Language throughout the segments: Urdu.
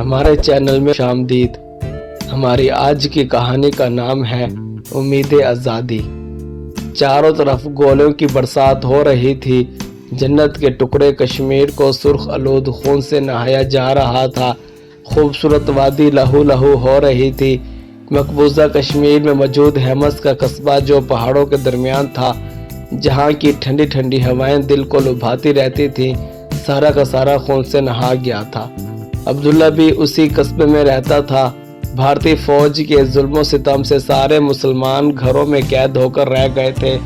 ہمارے چینل میں شامدید۔ ہماری آج کی کہانی کا نام ہے امید آزادی۔ چاروں طرف گولیوں کی برسات ہو رہی تھی۔ جنت کے ٹکڑے کشمیر کو سرخ آلود خون سے نہایا جا رہا تھا۔ خوبصورت وادی لہو لہو ہو رہی تھی۔ مقبوضہ کشمیر میں موجود حمص کا قصبہ جو پہاڑوں کے درمیان تھا، جہاں کی ٹھنڈی ٹھنڈی ہوائیں دل کو لبھاتی رہتی تھیں، سارا کا سارا خون سے نہا گیا تھا۔ عبداللہ بھی اسی قصبے میں رہتا تھا۔ بھارتی فوج کے ظلم و ستم سے سارے مسلمان گھروں میں قید ہو کر رہ گئے تھے۔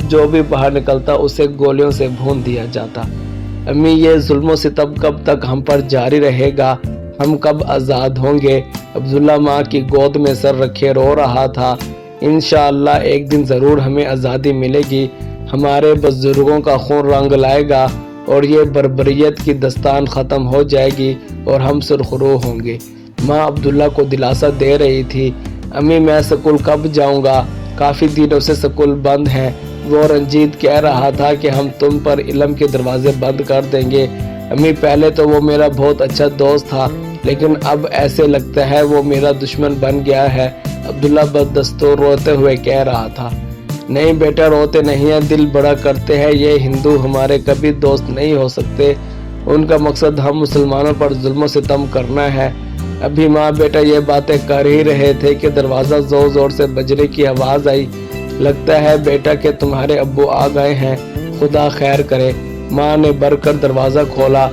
جو بھی باہر نکلتا اسے گولیوں سے بھون دیا جاتا۔ امی، یہ ظلم و ستم کب تک ہم پر جاری رہے گا؟ ہم کب آزاد ہوں گے؟ عبداللہ ماں کی گود میں سر رکھے رو رہا تھا۔ انشاءاللہ ایک دن ضرور ہمیں آزادی ملے گی، ہمارے بزرگوں کا خون رنگ لائے گا اور یہ بربریت کی داستان ختم ہو جائے گی اور ہم سرخرو ہوں گے۔ ماں عبداللہ کو دلاسا دے رہی تھی۔ امی، میں سکول کب جاؤں گا؟ کافی دنوں سے سکول بند ہے۔ وہ رنجیت کہہ رہا تھا کہ ہم تم پر علم کے دروازے بند کر دیں گے۔ امی، پہلے تو وہ میرا بہت اچھا دوست تھا، لیکن اب ایسے لگتا ہے وہ میرا دشمن بن گیا ہے، عبداللہ بددستور روتے ہوئے کہہ رہا تھا۔ نہیں بیٹا، روتے نہیں ہیں، دل بڑا کرتے ہیں۔ یہ ہندو ہمارے کبھی دوست نہیں ہو سکتے، ان کا مقصد ہم مسلمانوں پر ظلم و ستم کرنا ہے۔ ابھی ماں بیٹا یہ باتیں کر ہی رہے تھے کہ دروازہ زور زور سے بجنے کی آواز آئی۔ لگتا ہے بیٹا کہ تمہارے ابو آ گئے ہیں، خدا خیر کرے۔ ماں نے بھر کر دروازہ کھولا۔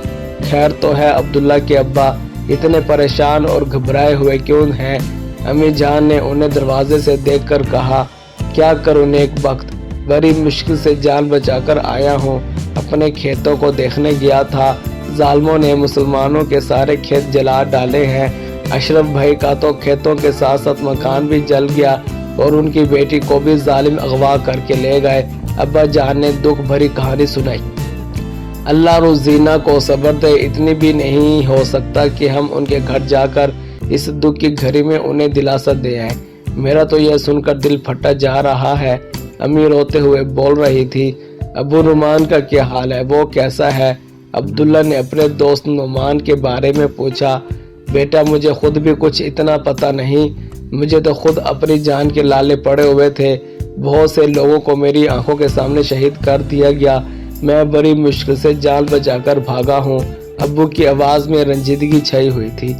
خیر تو ہے عبداللہ کے ابا، اتنے پریشان اور گھبرائے ہوئے کیوں ہیں؟ امی جان نے انہیں دروازے سے دیکھ کر کہا، کیا کروں نیک بخت، بڑی مشکل سے جان بچا کر آیا ہوں۔ اپنے کھیتوں کو دیکھنے گیا تھا، ظالموں نے مسلمانوں کے سارے کھیت جلا ڈالے ہیں۔ اشرف بھائی کا تو کھیتوں کے ساتھ ساتھ مکان بھی جل گیا اور ان کی بیٹی کو بھی ظالم اغوا کر کے لے گئے۔ ابا جان نے دکھ بھری کہانی سنائی۔ اللہ روزینہ کو صبر دے، اتنی بھی نہیں ہو سکتا کہ ہم ان کے گھر جا کر اس دکھ کی گھڑی میں انہیں دلاسا دے آئیں۔ میرا تو یہ سن کر دل پھٹا جا رہا ہے۔ امی روتے ہوئے بول رہی تھی، ابو نعمان کا کیا حال ہے، وہ کیسا ہے؟ عبداللہ نے اپنے دوست نعمان کے بارے میں پوچھا۔ بیٹا مجھے خود بھی کچھ اتنا پتہ نہیں، مجھے تو خود اپنی جان کے لالے پڑے ہوئے تھے۔ بہت سے لوگوں کو میری آنکھوں کے سامنے شہید کر دیا گیا، میں بڑی مشکل سے جان بچا کر بھاگا ہوں۔ ابو کی آواز میں رنجیدگی چھائی ہوئی تھی۔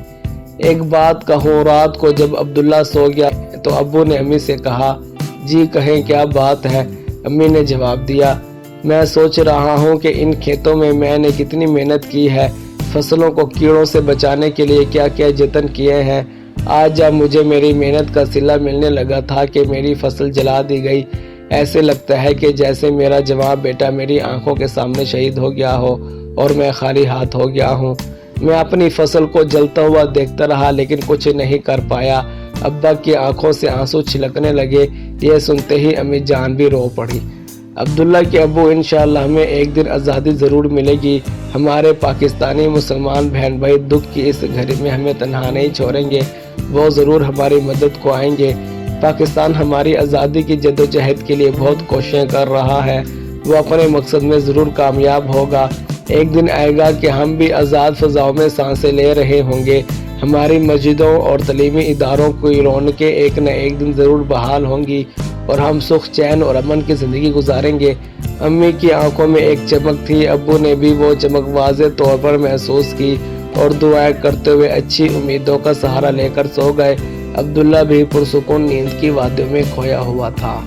ایک بات کہوں، رات کو جب عبداللہ سو گیا تو ابو نے امی سے کہا، جی کہیں کیا بات ہے؟ امی نے جواب دیا، میں سوچ رہا ہوں کہ ان کھیتوں میں نے کتنی محنت کی ہے، فصلوں کو کیڑوں سے بچانے کے لیے کیا کیا جتن کیے ہیں۔ آج جب مجھے میری محنت کا صلہ ملنے لگا تھا کہ میری فصل جلا دی گئی، ایسے لگتا ہے کہ جیسے میرا جوان بیٹا میری آنکھوں کے سامنے شہید ہو گیا ہو اور میں خالی ہاتھ ہو گیا ہوں۔ میں اپنی فصل کو جلتا ہوا دیکھتا رہا لیکن کچھ نہیں کر پایا۔ ابا کی آنکھوں سے آنسو چھلکنے لگے۔ یہ سنتے ہی امی جان بھی رو پڑی۔ عبداللہ کے ابو، انشاءاللہ ہمیں ایک دن آزادی ضرور ملے گی۔ ہمارے پاکستانی مسلمان بہن بھائی دکھ کی اس گھڑی میں ہمیں تنہا نہیں چھوڑیں گے، وہ ضرور ہماری مدد کو آئیں گے۔ پاکستان ہماری آزادی کی جدوجہد کے لیے بہت کوششیں کر رہا ہے، وہ اپنے مقصد میں ضرور کامیاب ہوگا۔ ایک دن آئے گا کہ ہم بھی آزاد فضاؤں میں سانسیں لے رہے ہوں گے۔ ہماری مسجدوں اور تعلیمی اداروں کی رونقیں ایک نہ ایک دن ضرور بحال ہوں گی اور ہم سکھ، چین اور امن کی زندگی گزاریں گے۔ امی کی آنکھوں میں ایک چمک تھی، ابو نے بھی وہ چمک واضح طور پر محسوس کی اور دعائیں کرتے ہوئے اچھی امیدوں کا سہارا لے کر سو گئے۔ عبداللہ بھی پرسکون نیند کی وادیوں میں کھویا ہوا تھا۔